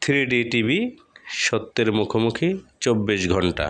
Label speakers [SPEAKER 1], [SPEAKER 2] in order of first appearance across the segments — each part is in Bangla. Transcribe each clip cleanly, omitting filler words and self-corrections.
[SPEAKER 1] 3D টিভি, সত্যের মুখোমুখি 24 ঘন্টা।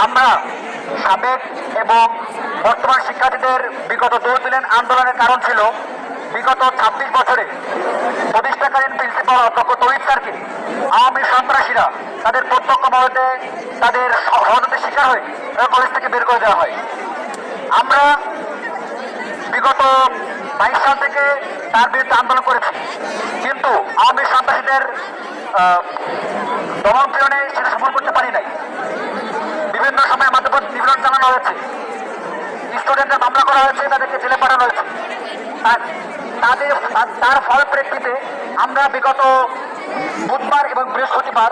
[SPEAKER 2] আমরা সাবেক এবং বর্তমান শিক্ষার্থীদের বিগত 2 দিনের আন্দোলনের কারণ ছিল বিগত 26 বছরে প্রতিষ্ঠাকালীন প্রিন্সিপাল অধ্যক্ষ তৌহিদ স্যারকে আওয়ামী সন্ত্রাসীরা তাদের প্রত্যক্ষ মদতে তাদের ষড়যন্ত্রের শিকার হয়ে কলেজ থেকে বের করে দেওয়া হয়। আমরা বিগত 22 সাল থেকে তার বিরুদ্ধে আন্দোলন করেছি, কিন্তু আওয়ামী সন্ত্রাসীদের দমন পীড়নে সেটা সফল করতে পারি নাই। বিভিন্ন সময় আমাদের উপর নিপীড়ন চালানো হয়েছে, স্টুডেন্টদের মামলা করা হয়েছে, তাদেরকে জেলে পাঠানো হয়েছে। তার ফল প্রেক্ষিতে আমরা বিগত বুধবার এবং বৃহস্পতিবার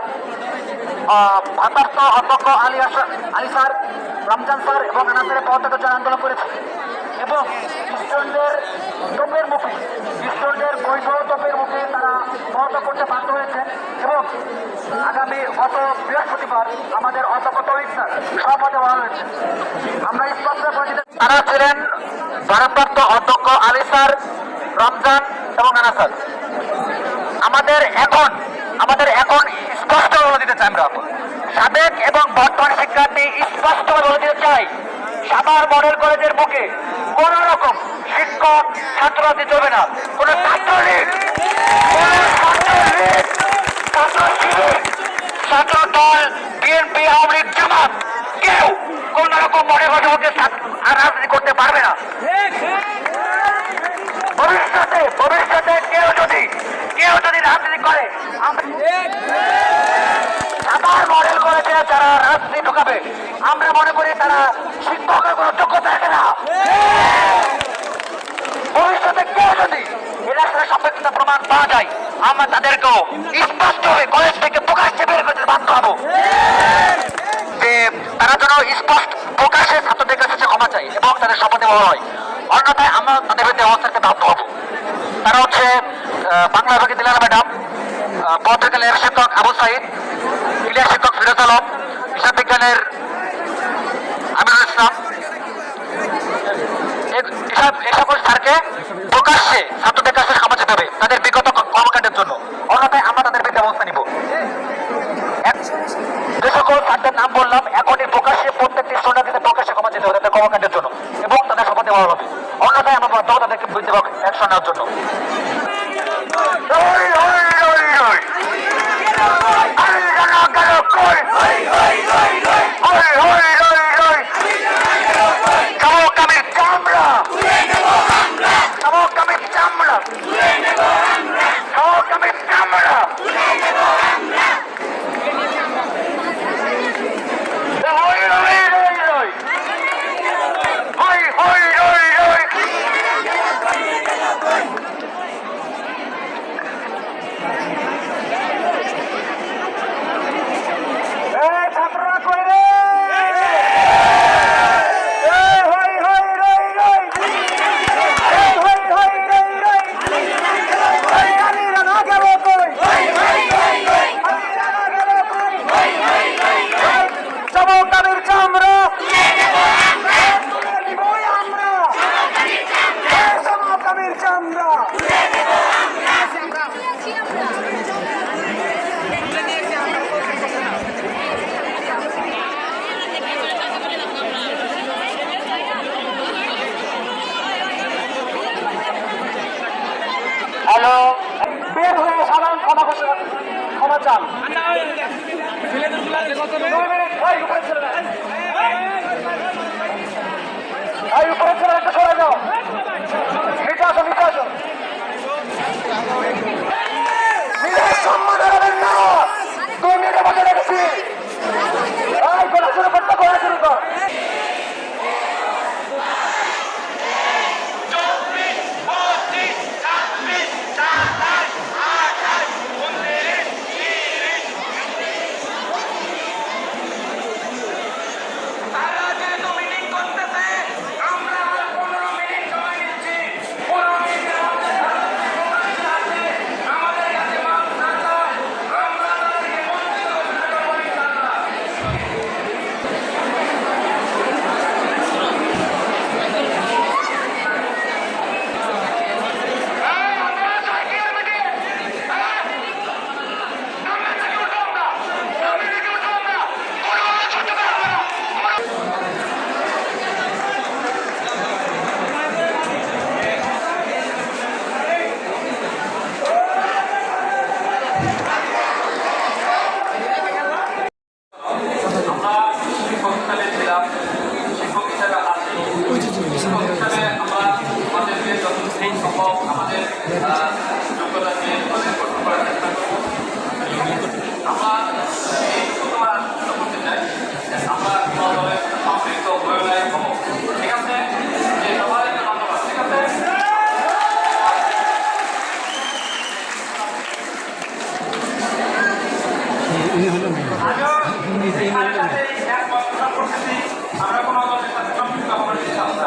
[SPEAKER 2] ভারপ্রাপ্ত অধ্যক্ষ আলী স্যার, রমজান স্যার এবং আনাসের পদত্যাগের জন্য আন্দোলন করেছি এবং স্টুডেন্টদের তোপের মুখে, স্টুডেন্টদের বৈধ তোপের মুখে তারা পদত্যাগ করতে বাধ্য হয়েছে এবং আগামী গত বৃহস্পতিবার আমাদের অধ্যক্ষ তৌহিদ স্যার সভাপতি হওয়া হয়েছে। আমরা স্পষ্ট পরিচিত তারা ছিলেন ভারপ্রাপ্ত অধ্যক্ষ আলী স্যার, রমজান এবং আনা স্যার। আমাদের এখন স্পষ্ট বলে দিতে চাই, আমরা সাবেক এবং বর্তমান শিক্ষার্থী স্পষ্ট বলে দিতে চাই, সাভার মডেল কলেজের বুকে কোন রকম শিক্ষক ছাত্ররাজনীতি চলবে না। কোন ছাত্রলীগ, ছাত্র দল, বিএনপি, আওয়ামী লীগ, জামাত কেউ কোন রকম মডেল কলেজের বুকে রাজনীতি করতে পারবে না। ভবিষ্যতে কেউ যদি রাজনীতি করে, আবার মডেল করেছে যারা রাজনীতি ঢুকাবে, আমরা মনে করি তারা শিক্ষকের কোনো যোগ্যতা রাখে না। ভবিষ্যতে কেউ যদি ইলেকশনের সম্পৃক্ততা প্রমাণ পাওয়া যায়, আমরা তাদেরকেও স্পষ্টভাবে কলেজ থেকে প্রকাশ্যে বের করতে বাধ্য হবো, যে তারা যেন স্পষ্ট প্রকাশ্যে ছাত্রদের কাছে ক্ষমা চাই এবং তাদের শপথে বলা হয়, অন্যথায় আমরা তাদের বিরুদ্ধে অবস্থান নিতে বাধ্য হবো। তারা হচ্ছে বাংলা বিভাগের দিলারা ম্যাডাম, পত্রিকা লেখা শিক্ষক আবু সাইদ, ইলিয়াস শিক্ষক ফিরোজ আলম, হিসাব বিজ্ঞানের আমিরুল ইসলাম। এই সকল স্যারকে প্রকাশ্যে ছাত্রদের কাছে ক্ষমা চাইতে হবে তাদের বিগত কর্মকাণ্ডের জন্য, অন্যথায় আমরা তাদের বিরুদ্ধে অবস্থা নিব। যে সকল স্যারদের নাম বললাম, এখনই প্রকাশ্যে প্রত্যেকটি স্টুডেন্টদের প্রকাশ্যে ক্ষমা চাইতে হবে তাদের কর্মকাণ্ডের জন্য এবং তাদের শপথে বলা হবে, অন্যথায় আমরা বাধ্য তাদেরকে বিরুদ্ধে অ্যাকশন নেওয়ার জন্য।
[SPEAKER 3] শিক্ষক হিসাবে আছি। শিক্ষক হিসাবে আমরা আমাদেরকে যতদিন সম্ভব আমাদের যোগ্যতা দিয়ে আমাদের গঠন করার চেষ্টা করব। আমরা এই শুধুমাত্র আলোচনা করতে চাই যে আমরা কোনো দলের সম্পৃক্ত হয়ে হব। ঠিক আছে, যে সবাইকে ধন্যবাদ। ঠিক আছে, আমরা কোনো দলের সাথে সম্পৃক্ত হওয়ার চেষ্টা আমরা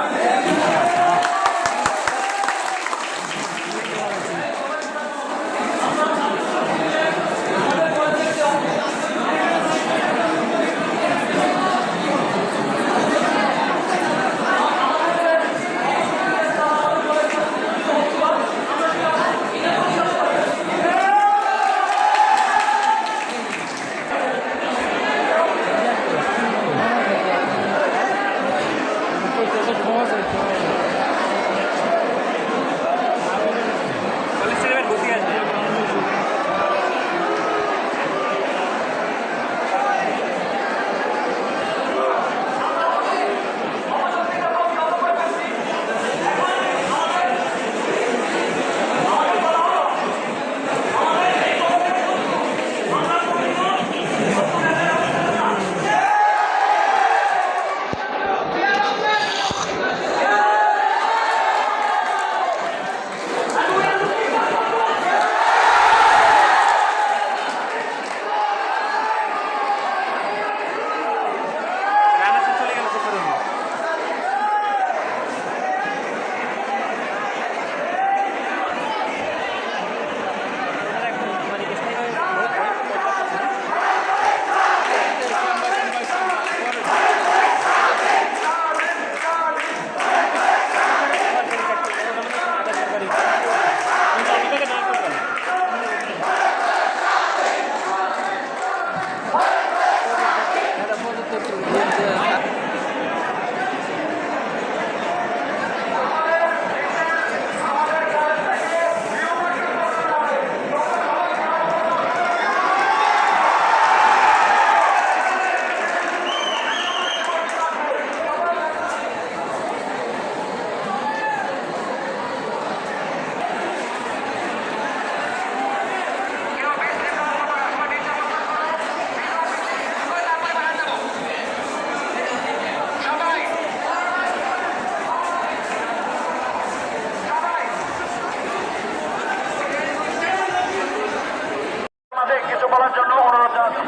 [SPEAKER 2] কিছু বলার জন্য অনুরোধ জানাচ্ছি।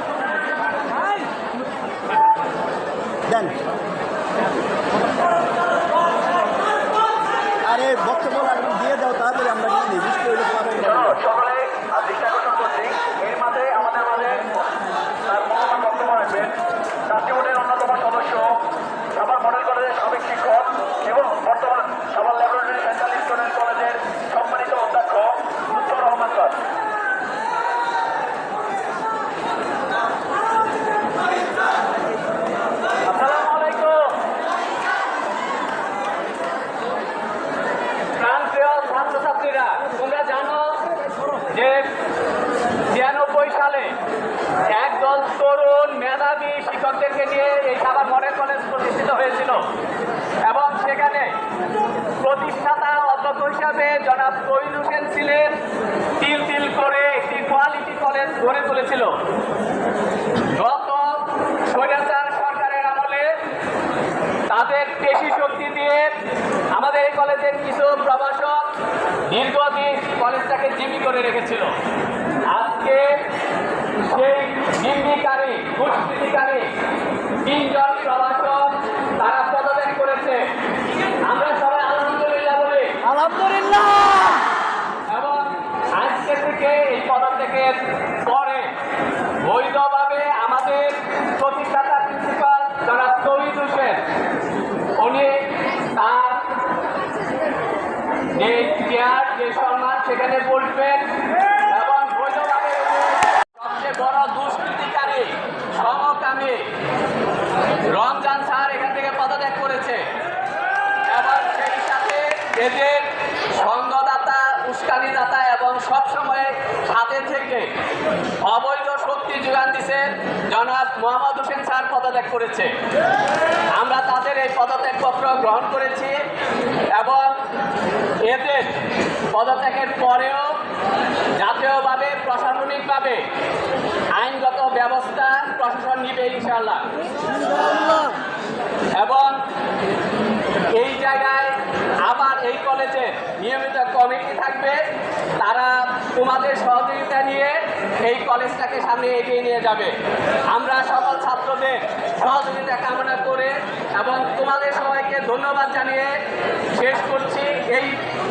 [SPEAKER 4] দেন আরে বক্তব্য লাগবে দিয়ে দাও, তাড়াতাড়ি আমরা নিয়ে নিই। বৃষ্টি হইলে
[SPEAKER 2] সকলে দৃষ্টি আকর্ষণ করছি, এর মাঝে আমাদের মাঝে তার মূল্যবান বক্তব্য রাখবেন জাতীয় বোর্ডের অন্যতম সদস্য, সাভার মডেল কলেজের সাবেক শিক্ষক এবং বর্তমান সাভার ল্যাবরেটরি সেন্ট্রাল স্টুডেন্ট কলেজের সম্মানিত অধ্যক্ষ লুৎফর রহমান স্যার।
[SPEAKER 3] ছাত্রছাত্রীরা, তোমরা জানো যে ৯৬ সালে একদল তরুণ মেধাবী শিক্ষকদেরকে নিয়ে এই সাভার মডেল কলেজ প্রতিষ্ঠিত হয়েছিল এবং সেখানে প্রতিষ্ঠাতা অধ্যক্ষ হিসাবে জনাব তৈয়ব হোসেন ছিলেন। তিল তিল করে একটি কোয়ালিটি কলেজ গড়ে তুলেছিল। গত স্বৈরাচার সরকারের আমলে তাদের পেশি শক্তি দিয়ে আমাদের এই কলেজের কিছু প্রভাষক দীর্ঘদিন কলেজটাকে জিম্মি করে রেখেছিল। আজকে সেই জিম্মিকারী দুষ্কৃতিকারী ৩ জন প্রভাষক তারা পদত্যাগ করেছে। আমরা সবাই আলহামদুলিল্লাহ বলি।
[SPEAKER 4] আলহামদুলিল্লাহ।
[SPEAKER 3] এবং আজকে থেকে এই পদত্যাগের পরে বৈধভাবে আমাদের প্রতিষ্ঠাতা প্রিন্সিপাল জনাব তৌহিদ হোসেন উনি তার যে চেয়ার যে সম্মান সেখানে বসবেন এবং বৈধভাবে সবচেয়ে বড় দুষ্কৃতিকারী সমকামী রমজান স্যার এখান থেকে পদত্যাগ করেছে এবং সেই সাথে এদের সঙ্গদাতা উস্কানিদাতা এবং সবসময় সাথে থেকে অবৈধ শক্তি যোগান দিচ্ছে জনাব মোহাম্মদ হোসেন স্যার পদত্যাগ করেছে। আমরা তাদের এই পদত্যাগপত্র গ্রহণ করেছি এবং এদের পদত্যাগের পরেও জাতীয়ভাবে প্রশাসনিকভাবে আইনগত ব্যবস্থা প্রশাসন নিবে ইনশাআল্লাহ। এবং এই জায়গায় আবার এই কলেজে নিয়মিত কমিটি থাকবে, তারা তোমাদের সহযোগিতা নিয়ে এই কলেজটাকে সামনে এগিয়ে নিয়ে যাবে। আমরা সকল ছাত্রদের সহযোগিতা কামনা করে এবং তোমাদের সবাইকে ধন্যবাদ জানিয়ে শেষ করছি।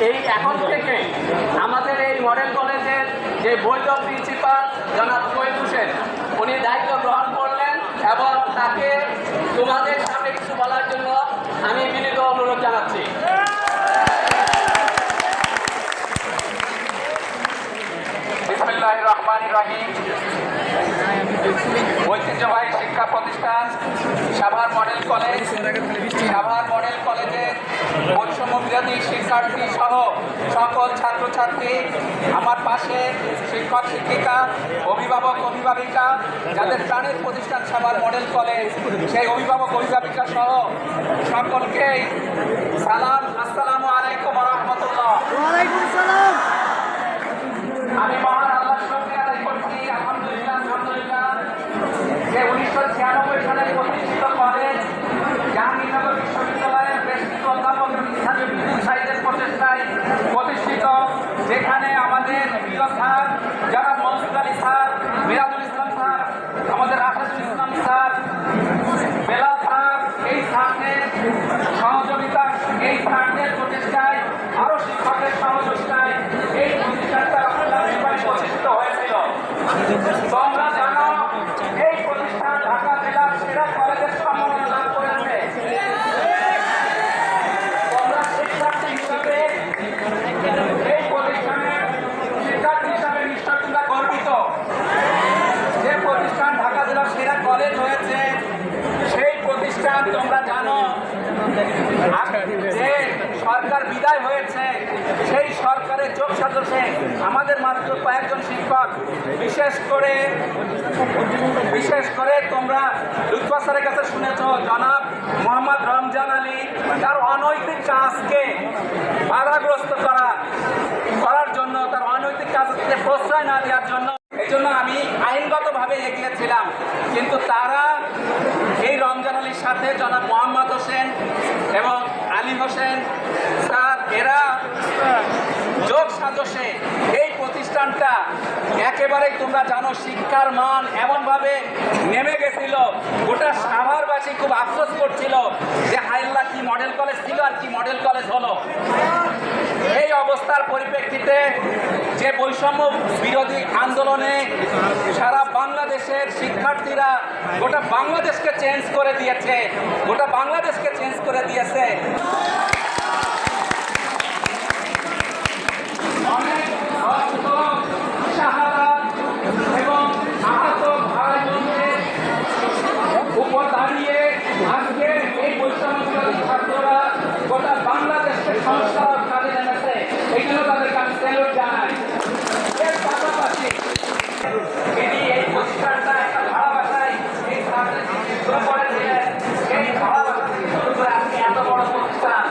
[SPEAKER 3] এই এখন থেকে আমাদের এই মডেল কলেজের যে বৈধ প্রিন্সিপাল জনাব শহীদ হোসেন, উনি দায়িত্ব গ্রহণ করলেন এবং তাকে তোমাদের সামনে কিছু বলার জন্য আমি বিনীত অনুরোধ জানাচ্ছি।
[SPEAKER 2] বিসমিল্লাহির রহমানির রহিম। ঐতিহ্যবাহী শিক্ষা প্রতিষ্ঠান Savar model college, Savar model কলেজের বৈষম্য বিরোধী শিক্ষার্থী সহ সকল ছাত্রছাত্রী, আমার পাশে শিক্ষক শিক্ষিকা, অভিভাবক অভিভাবিকা, যাদের প্রাণের প্রতিষ্ঠান সাভার মডেল কলেজ, সেই অভিভাবক অভিভাবিকা সহ সকলকে সালাম, আসসালামু আলাইকুম ওয়া রাহমাতুল্লাহ। আমি মহান আল্লাহ শুকরিয়া আদায় করছি, আলহামদুলিল্লাহ যে 1996 সালে প্রতিষ্ঠিত কলেজ জাহাঙ্গীরনগর বিশ্ববিদ্যালয়ের বেশ কিছু অধ্যাপক এবং স্থানীয় বিদ্যুৎ সাহিত্যের প্রচেষ্টায় প্রতিষ্ঠিত, যেখানে আমাদের প্রিয় স্যার জনাব মনসুর আলী স্যার, মিরাজুল ইসলাম স্যার, আমাদের রাশেদুল ইসলাম স্যার, বেলাল স্যার, এই স্যারদের সহযোগিতা, এই স্যারদের প্রচেষ্টায়, আরও শিক্ষকের সহযোগিতায় এই প্রতিষ্ঠানটা প্রতিষ্ঠিত হয়েছিল। তোমরা জানো এই প্রতিষ্ঠান ঢাকা জেলার সেরা কলেজের সম্মাননা লাভ করেছে। তোমরা শিক্ষার্থী হিসাবে এই প্রতিষ্ঠানের শিক্ষার্থী হিসাবে নিশ্চয় তোমরা গর্বিত যে প্রতিষ্ঠান ঢাকা জেলার সেরা কলেজ হয়েছে। সেই প্রতিষ্ঠান তোমরা জানো যে সরকার বিদায় হয়েছে, সেই সরকারের যোগ সাজসে আমাদের মাত্র কয়েকজন শিক্ষক, বিশেষ করে তোমরা লুৎফা স্যারের কাছে শুনেছ জনাব মোহাম্মদ রমজান আলী, তার অনৈতিক কাজকে বাধাগ্রস্ত করার জন্য, তার অনৈতিক কাজকে প্রশ্রয় না দেওয়ার জন্য, এই জন্য আমি আইনগতভাবে এগিয়েছিলাম। কিন্তু তারা এই রমজান আলীর সাথে জনাব মোহাম্মদ হোসেন এবং আলী হোসেন স্যার, এরা যোগ সাজসে এই প্রতিষ্ঠানটা একেবারেই তোমরা জানো শিক্ষার মান এমনভাবে নেমে গেছিল, গোটা সাভারবাসী খুব আফসোস করছিল যে হাইল্লা কি মডেল কলেজ ছিল আর কি মডেল কলেজ হলো। এই অবস্থার পরিপ্রেক্ষিতে যে বৈষম্য বিরোধী আন্দোলনে সারা বাংলাদেশের শিক্ষার্থীরা গোটা বাংলাদেশকে চেঞ্জ করে দিয়েছে, গোটা বাংলাদেশকে চেঞ্জ করে দিয়েছে। অনেক রক্ত, শাহাদাত এবং আহত ভাই বোনদের উপর দাঁড়িয়ে আজকে এই বৈষম্য বিরোধী ছাত্ররা গোটা বাংলাদেশকে সংস্কার কাজে নেমেছে। এই জন্য তাদেরকে আমি স্যালুট জানাই। এর পাশাপাশি এই প্রতিষ্ঠানটা একটা ভাড়াবাসায় এই ছাত্রদের শুরু করেছিলেন, এই ভাড়াবাসা শুরু করে আজকে এত বড় প্রতিষ্ঠান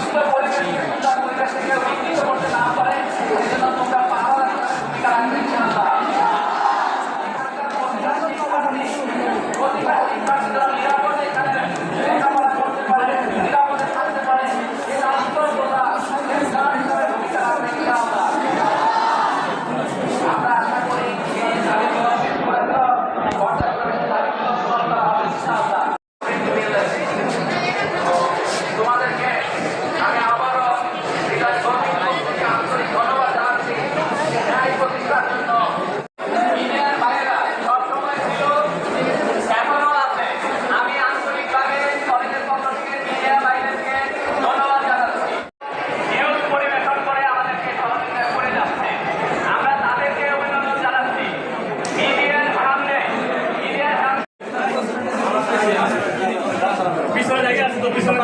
[SPEAKER 3] সুস্থ পরিবেশ সুন্দর পরিবেশ থেকে বিকৃত করতে না পারে এই জন্য তোমরা পাহাড় ভূমিকা রাখবে ইনশাআল্লাহ। প্রতিটা শিক্ষার্থীরা নিরাপদে এখানে লেখাপড়া করতে পারে, নিরাপদে থাকতে পারে, এটা আন্তরিকতা ভূমিকা রাখবে ইনশাআল্লাহ। আমরা আশা করি এই দাবিগুলো তোমাদেরকে আমি আবারও হৃদয় থেকে আন্তরিক ধন্যবাদ জানাচ্ছি ন্যায় প্রতিষ্ঠার জন্য। ইন্ডিয়ার বাইরা সবসময় ছিল, এখনো আছে। আমি আন্তরিকভাবে কলেজের পক্ষ থেকে ইন্ডিয়ার বাইরেকে ধন্যবাদ জানাচ্ছি। নিউজ পরিবেশন করে আমাদেরকে সহযোগিতা করে যাচ্ছে, আমরা তাদেরকে অভিনন্দন জানাচ্ছি। ইন্ডিয়ার সামনে পিছনে জায়গা আছে তো পিছনে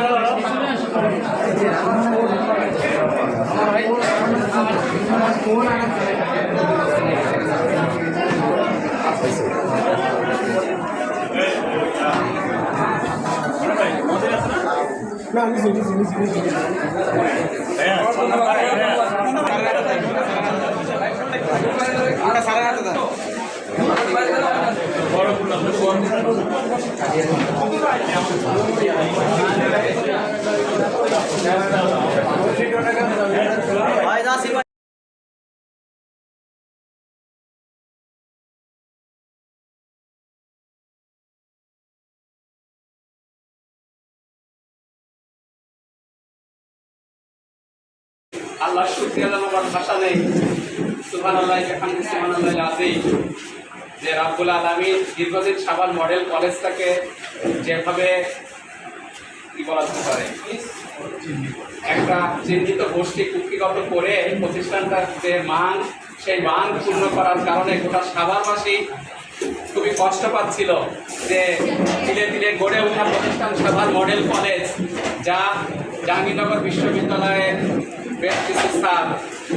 [SPEAKER 3] আল্লাহ শুকরিয়া জানাবার ভাষা নেই। সুবহানাল্লাহ বিহামদিহি সুবহানাল্লাহিল আযীম। যে রাব্বুল আলামিন দীর্ঘদিন সাভার মডেল কলেজটাকে যেভাবে কি বলা যেতে পারে একটা চিহ্নিত গোষ্ঠী কুক্ষিগত করে প্রতিষ্ঠানটার যে মান, সেই মান পূর্ণ করার কারণে গোটা সাভারবাসী খুবই কষ্ট পাচ্ছিল যে ধীরে ধীরে গড়ে ওঠা প্রতিষ্ঠান সাভার মডেল কলেজ, যা জাহাঙ্গীরনগর বিশ্ববিদ্যালয়ের বেশ কিছু স্যার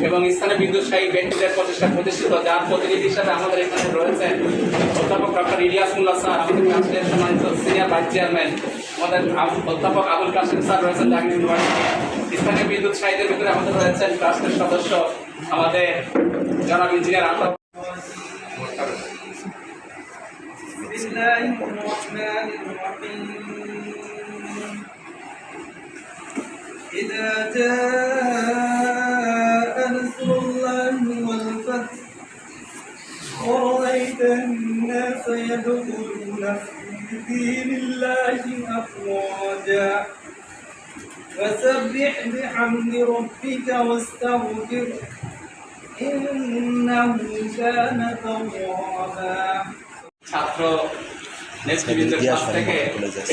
[SPEAKER 3] এবং স্থানীয় বিন্দুসাহী ব্যক্তিদের প্রতিষ্ঠিত, যার প্রতিনিধি হিসাবে আমাদের এখানে রয়েছেন অধ্যাপক ডক্টর ইলিয়াস মোল্লা স্যার, আমাদের কাছের সম্মানিত সিনিয়র ভাইস চেয়ারম্যান, আমাদের অধ্যাপক আবুল কাসিম স্যার রয়েছেন জাহাঙ্গীর ইউনিভার্সিটি, স্থানীয় বিন্দুসাহীদের ভিতরে আমাদের রয়েছেন ট্রাস্টের সদস্য আমাদের জনাব ইঞ্জিনিয়ার আলতাফ।
[SPEAKER 5] إذا جاء نصر الله والفتح ورأيت الناس يدخلون في دين الله أفواجا فسبح بحمد ربك واستغفره إنه كان توابا।
[SPEAKER 3] ছাত্র নেতৃবৃন্দের কাছ থেকে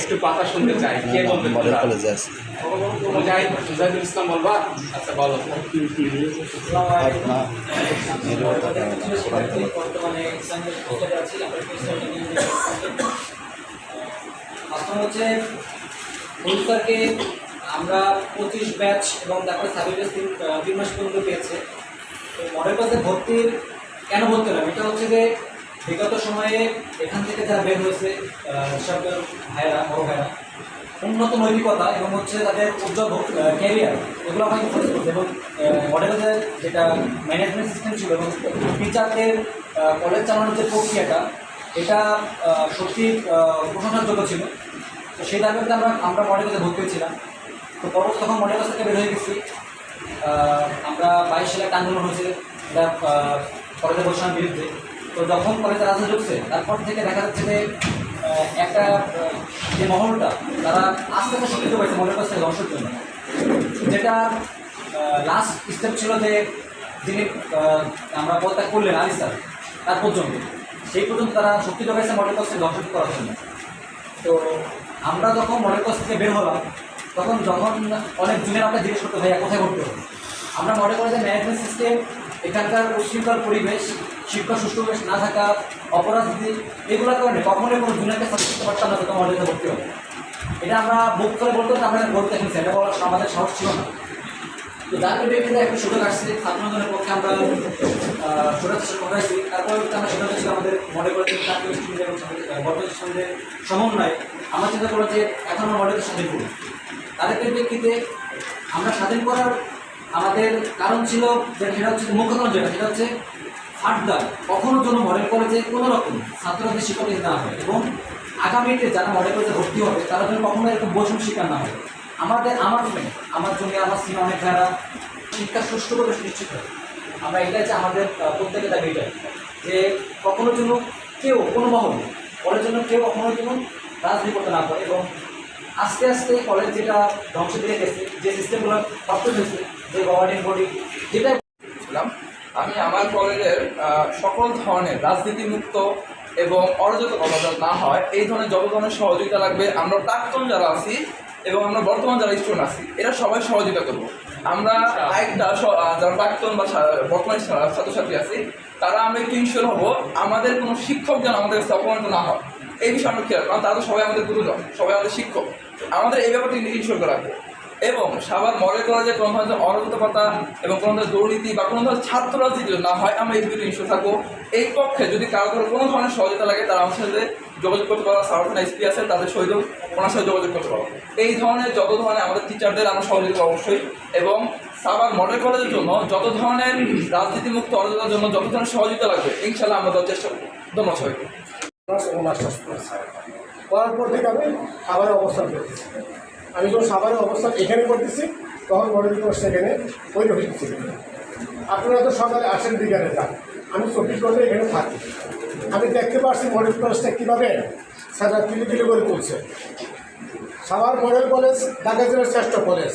[SPEAKER 3] একটু কথা শুনতে চাই, কে বলবেন? মুজাহিদুল ইসলাম বলবা? আচ্ছা বলো।
[SPEAKER 6] হচ্ছে পুরস্কারকে আমরা 25 ব্যাচ এবং তারপরে সার্ভিস 3 মাস পর্যন্ত পেয়েছে। তো মডেল কলেজে ভর্তির কেন ভর্তি হলাম, এটা হচ্ছে যে বিগত সময়ে এখান থেকে যারা বের হয়েছে সব ভাইয়েরা, বড় ভাইয়েরা, উন্নত নৈতিকতা এবং হচ্ছে তাদের উজ্জ্বল ক্যারিয়ার এগুলো আমাকে ফোকাস করছে। এবং মডেলের যেটা ম্যানেজমেন্ট সিস্টেম ছিল এবং টিচারদের কলেজ চালানোর যে প্রক্রিয়াটা, এটা সত্যি প্রশংসার যোগ্য ছিল। তো সেই দাবিতে আমরা মডেলে ভর্তি হয়েছিলাম। তো পরবর্তী তখন মডেল থেকে বের হয়ে গেছি। আমরা 22 সালে একটা আন্দোলন হয়েছে এটা কলেজে বসানোর বিরুদ্ধে। তো যখন কলেজে রাজনীতি ঢুকছে তারপর থেকে দেখা যাচ্ছে যে একটা যে মহলটা তারা আস্তে আস্তে শিক্ষিত হয়েছে মডেল কলেজ থেকে ধ্বংসের জন্য, যেটা লাস্ট স্টেপ ছিল যে যিনি আমরা পদত্যাগ করলেন আলী স্যার, তার পর্যন্ত সেই পর্যন্ত তারা শিক্ষিত হয়েছে মডেল কলেজ থেকে ধ্বংস করার জন্য। তো আমরা যখন মডেল কলেজ থেকে বের হলাম তখন অনেক জুনিয়র আমরা জিজ্ঞেস করতে ভাইয়া কোথায় ভর্তি হবে। আমরা মডেল কলেজের ম্যানেজমেন্ট সিস্টেম, এখানকার উশৃঙ্খল পরিবেশ, শিক্ষা সুষ্ঠু পরিবেশ না থাকা, অপরাধী, এগুলোর কারণে কখনোই কোনো জুনিয়রকে সাথে করতে পারতাম না তখন মডেলে ভর্তি হবে। এটা আমরা বুক করে বলতে আমরা বলতে এসেছি, এটা বলার আমাদের সাহস ছিল না। তো যার পরিপ্রেক্ষিতে একটা সুযোগ আসছে ছাত্রজনের পক্ষে আমরা ছোটার চেষ্টা করাইছি। তারপর আমরা সেটা হচ্ছে আমাদের মডেল কলেজের ছাত্র স্টুডেন্ট এবং বর্তমান সঙ্গে সমন্বয় আমরা চিন্তা করবো যে এখন আমরা মডেলের সাথে করি। তাদের পরিপ্রেক্ষিতে আমরা স্বাধীন করার আমাদের কারণ ছিল যে সেটা হচ্ছে মুখ্য কারণ যেটা সেটা হচ্ছে ফার্দার কখনো যেন মডেল কলেজে কোনো রকম ছাত্রদের শিক্ষক না হয় এবং আগামীতে যারা মডেল কলেজে ভর্তি হবে তারা যেন কখনো এরকম বৈষম্য শিকার না হয়। আমার ফ্রেন্ড আমার জন্য আমার সিনে অনেক যারা শিক্ষা সুষ্ঠুভাবে নিশ্চিত হয়, আমরা এটাই যে আমাদের প্রত্যেকের দাবি এটাই যে কখনো যেন কেউ কোনো মহল কলের জন্য কেউ কখনো যেন রাজনীতি করতে না পারে। এবং আস্তে আস্তে কলেজ যেটা ধ্বংস দিয়ে গেছে, যে সিস্টেমগুলো নষ্ট হয়েছে, যে গভর্নিং বডি যেটা
[SPEAKER 3] ছিলাম, আমি আমার কলেজের সকল ধরনের রাজনীতিমুক্ত এবং অরাজক অবদান না হয় এই ধরনের যত ধরনের সহযোগিতা লাগবে আমরা প্রাক্তন যারা আছি এবং আমরা বর্তমান যারা স্টুডেন্ট আছি এরা সবাই সহযোগিতা করব। আমরা একটা যারা প্রাক্তন বা বর্তমান ছাত্রছাত্রী আছি তারা আমরা একটু ইনশিওর হবো আমাদের কোনো শিক্ষক যেন আমাদের কাছে অপমানিত না হয়, এই বিষয়ে আমরা খেয়াল, কারণ তারা তো সবাই আমাদের গুরুজন, সবাই আমাদের শিক্ষক, আমাদের এই ব্যাপারটি ইনশিওর করে রাখবো। এবং সাভার মডেল কলেজে কোনো ধরনের অরাজকতা এবং কোনো ধরনের দুর্নীতি বা কোনো ধরনের ছাত্র রাজনীতি না হয় আমরা এই দিকে ইনশিওর থাকবো। এই পক্ষে যদি কারো কোনো ধরনের সহযোগিতা লাগে তারা আমার সাথে যোগাযোগ করতে পারবো, সার্ভার এসপি আছে তাদের সহিত ওনার সাথে যোগাযোগ করতে পারবো। এই ধরনের যত ধরনের আমাদের টিচারদের আমরা সহযোগিতা অবশ্যই, এবং সাভার মডেল কলেজের জন্য যত ধরনের রাজনীতিমুক্ত অরাজকতার জন্য যত ধরনের সহযোগিতা লাগবে ইনশাল্লাহ আমরা দেওয়ার চেষ্টা করবো। ধন্যবাদ সবাইকে।
[SPEAKER 7] করার পর থেকে আমি সাভারে অবস্থান করতেছি। আমি যখন সাভারে অবস্থান এখানে করতেছি তখন মডেল কলেজ সেখানে ওই রকম ছিল। আপনারা তো সকালে আসেন বিকালে যান, আমি 24 ঘন্টা এখানে থাকি। আমি দেখতে পাচ্ছি মডেল কলেজটা কীভাবে সারা তিলি করে তুলছে। সাভার মডেল কলেজ ঢাকা জেলার শ্রেষ্ঠ কলেজ।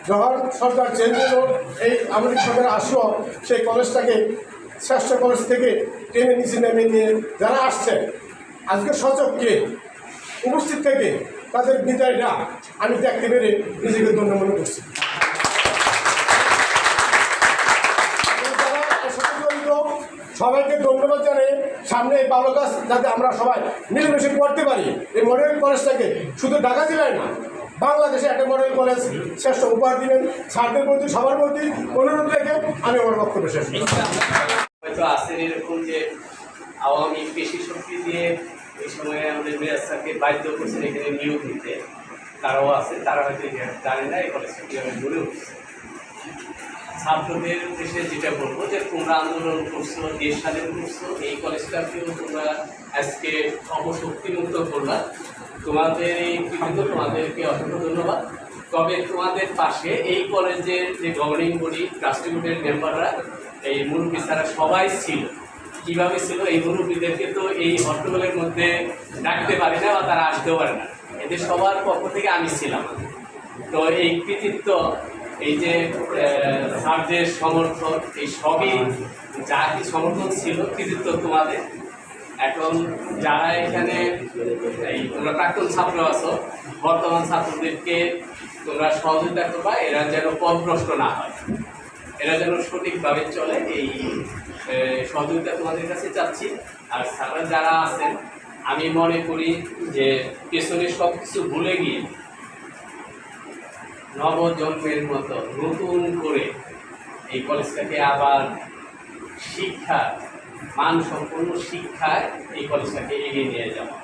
[SPEAKER 7] যখন সরকার চেঞ্জ হলো, এই আমাদের সরকার আসলো, সেই কলেজটাকে শ্রেষ্ঠ কলেজ থেকে টেনে নিচে নেমে নিয়ে যারা আসছে আজকে সচককে উপস্থিত থেকে তাদের বিদায়টা আমি দেখতে পেরে নিজেকে ধন্য মনে করছি। সবাইকে ধন্যবাদ জানাই। সামনে এই ভালো কাজ যাতে আমরা সবাই মিলেমিশে করতে পারি। এই মডেল কলেজটাকে শুধু ঢাকা জেলায় না, বাংলাদেশে একটা মডেল কলেজ শ্রেষ্ঠ উপহার দিবেন। ছাত্রদের প্রতি সবার প্রতি অনুরোধ রেখে আমি আমার বক্তব্য শেষ করি।
[SPEAKER 8] হয়তো আসেন এরকম যে আওয়ামী পেশি শক্তি দিয়ে এই সময়ে আমাদের মেয়াজ স্যারকে বাধ্য করছেন এখানে নিয়োগ দিতে, তারাও আছে, তারা হয়তো জানে না এই কলেজটা কীভাবে গড়ে উঠছে। ছাত্রদের দেশে যেটা বলবো যে তোমরা আন্দোলন করছো, দেশ স্বাধীন করছো, এই কলেজটাকেও তোমরা আজকে অপশক্তিমুক্ত করলা, তোমাদের এই কৃতিত্ব, তোমাদেরকে অসংখ্য ধন্যবাদ। তবে তোমাদের পাশে এই কলেজের যে গভর্নিং বডি ট্রাস্টি বোর্ডের মেম্বাররা, এই মুরব্বী ছাড়া সবাই ছিল। কীভাবে ছিল? এই মুরব্বীদেরকে তো এই হট্টগোলের মধ্যে ডাকতে পারি না বা তারা আসতেও পারে না, এদের সবার পক্ষ থেকে আমি ছিলাম। তো এই কৃতিত্ব, এই যে স্যারদের সমর্থন, এই সবই যা কি সমর্থন ছিল কৃতিত্ব তোমাদের। এখন যারা এখানে এই তোমরা প্রাক্তন ছাত্র আছো, বর্তমান ছাত্রদেরকে তোমরা সহযোগিতা করবা, এরা যেন পথভ্রষ্ট না হয়, এরা যেন সঠিকভাবে চলে, এই সহযোগিতা তোমাদের কাছে চাচ্ছি। আর স্যাররা যারা আছেন, আমি মনে করি যে পেছনে সব কিছু ভুলে গিয়ে নবজন্মের মতো নতুন করে এই কলেজটাকে আবার শিক্ষা, মানসম্পন্ন শিক্ষায় এই কলেজটাকে এগিয়ে নিয়ে যাওয়া,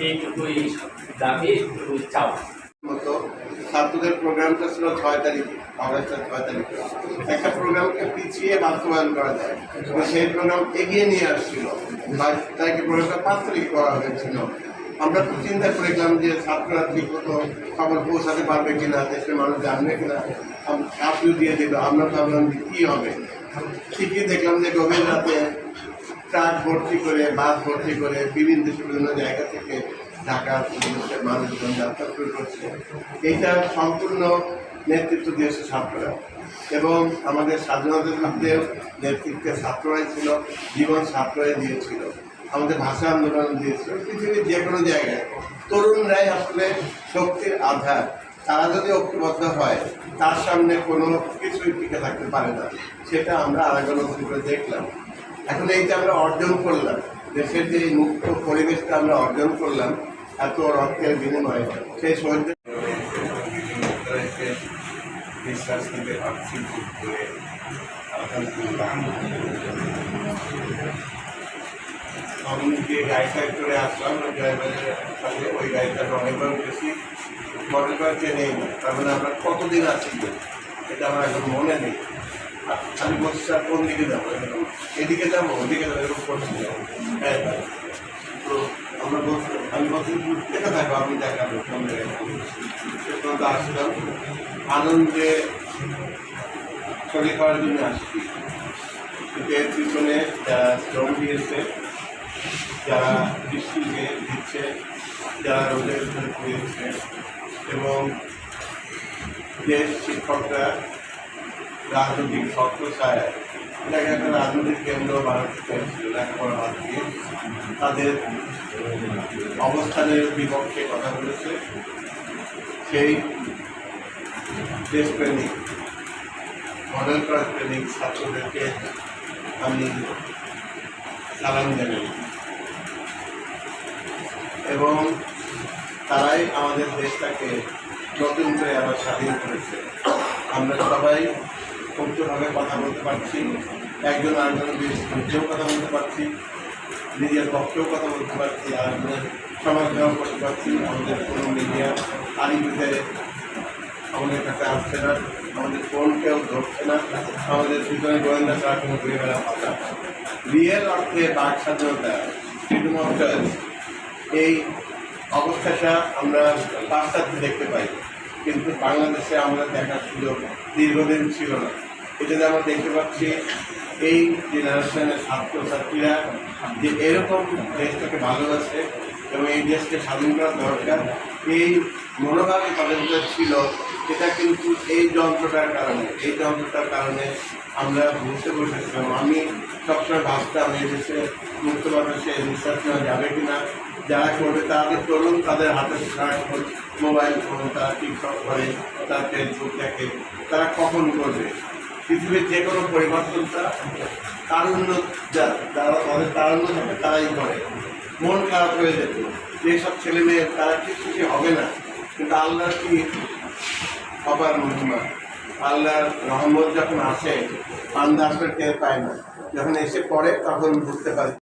[SPEAKER 8] এইটুকুই দাবি, এইটুকুই চাওয়া।
[SPEAKER 9] মতো ছাত্রদের প্রোগ্রামটা ছিল 6 তারিখে, অগাস্টের 6 তারিখে। একটা প্রোগ্রামকে পিছিয়ে বাস্তবায়ন করা যায়, সেই প্রোগ্রাম এগিয়ে নিয়ে আসছিল। 22 তারিখে প্রোগ্রামটা 5 তারিখে করা হয়েছিল। আমরা তো চিন্তা করেছিলাম যে ছাত্ররা ঠিক মতো খবর পৌঁছাতে পারবে কিনা, দেশের মানুষ জানবে কিনা, কাপড় দিয়ে দিল। আমরা ভাবলাম যে কী হবে, ঠিকই দেখলাম যে গভীর রাতে ট্রাক ভর্তি করে, বাস ভর্তি করে বিভিন্ন জায়গা থেকে ঢাকার মানুষজন যাত্রা শুরু করছে। এইটা সম্পূর্ণ নেতৃত্ব দিয়েছে ছাত্ররা, এবং আমাদের স্বাধীনতা যুদ্ধের নেতৃত্বে ছাত্ররাই ছিল, জীবন ছাত্ররাই দিয়েছিল, আমাদের ভাষা আন্দোলন দিয়েছিল। পৃথিবীর যে কোনো জায়গায় তরুণরাই আসলে শক্তির আধার। তারা যদি ঐক্যবদ্ধ হয়, তার সামনে কোনো কিছুই টিকে থাকতে পারে না। সেটা আমরা আরেকবার নতুন করে দেখলাম। এখন এইটা আমরা অর্জন করলাম, দেশের যে মুক্ত পরিবেশটা আমরা অর্জন করলাম এত রক্তের বিনিময়ে, সেই শহীদদের বিশ্বাস নিতে পারছি করে আমি যে গাড়িটা করে আসলাম, ওই ড্রাইভারের সাথে ওই গাড়িটা অনেকবার উঠেছি। মডেল করার ট্রেনে তার মানে আমরা কতদিন আছি এটা আমার এখন মনে নেই। আমি বলছি স্যার কোন দিকে যাবো, এদিকে যাবো ওদিকে যাবো, এরকম করছি হ্যাঁ। তো আমি বলছি দেখে থাকবো, আমি দেখাবো কোন জায়গায় আসলাম আনন্দে শরীর করার জন্য আসছি। কিন্তু এর পিছনে যারা শ্রম দিয়েছে, যারা বৃষ্টিকে দিচ্ছে, যারা রোদের ভিতরে পড়েছে এবং যে শিক্ষকরা রাজনৈতিক ছত্রছায়া এটাকে একটা রাজনৈতিক কেন্দ্র বানাতে চেয়েছিল লেখাপড়া বাদ দিয়ে, তাদের অবস্থানের বিপক্ষে কথা বলেছে। সেই দেশপ্রেমিক মডেল করার প্রেমিক ছাত্রদেরকে আমি সালাম জানাই এবং তারাই আমাদের দেশটাকে নতুন করে আবার স্বাধীন করেছে। আমরা সবাই মুক্তভাবে কথা বলতে পারছি, একজন আরেকজনের বিরুদ্ধেও কথা বলতে পারছি, নিজের পক্ষেও কথা বলতে পারছি, আরেকজনের সমালোচনাও করতে পারছি। আমাদের কোনো মিডিয়া আলিপুরে আমাদের কাছে আসছে না, আমাদের ফোন কেউ ধরছে না, আমাদের পিছনে গোয়েন্দা ছাড়া কোনো ঘুরে বেড়া পাতা। রিয়েল অর্থে বাক স্বাধীনতা ফ্রিডম অফ চয়েস এই অবস্থাটা আমরা পাশ্চাত্যে দেখতে পাই, কিন্তু বাংলাদেশে আমরা দেখার সুযোগ দীর্ঘদিন ছিল না। এটাতে আমরা দেখতে পাচ্ছি এই জেনারেশনের ছাত্রছাত্রীরা যে এরকম দেশটাকে ভালোবাসে এবং এই দেশকে স্বাধীন করা দরকার, এই মনোভাবই তাদের মধ্যে ছিল। এটা কিন্তু এই যন্ত্রটার কারণে আমরা বুঝতে বসেছিলাম। আমি সবসময় ভাবতাম এই দেশে মুক্ত বাতাসে নিঃশ্বাস নেওয়া যাবে কিনা, যারা করবে তাদের তরুণ, তাদের হাতে সারাক্ষণ মোবাইল ফোন, তারা টিকটক করে, তারা ফেসবুক দেখে, তারা কখন করবে। পৃথিবীর যে কোনো পরিবর্তনটা তারুণ্য যারা তাদের তারুণ্য থাকে তারাই করে। মন খারাপ হয়ে যেত যেসব ছেলে মেয়ে তারা কিছু হবে না, কিন্তু আল্লাহর কি অপার মহিমা, আল্লাহর রহমত যখন আসে বান্দা আসলে টের পায় না, যখন এসে পড়ে তখন বুঝতে পারে।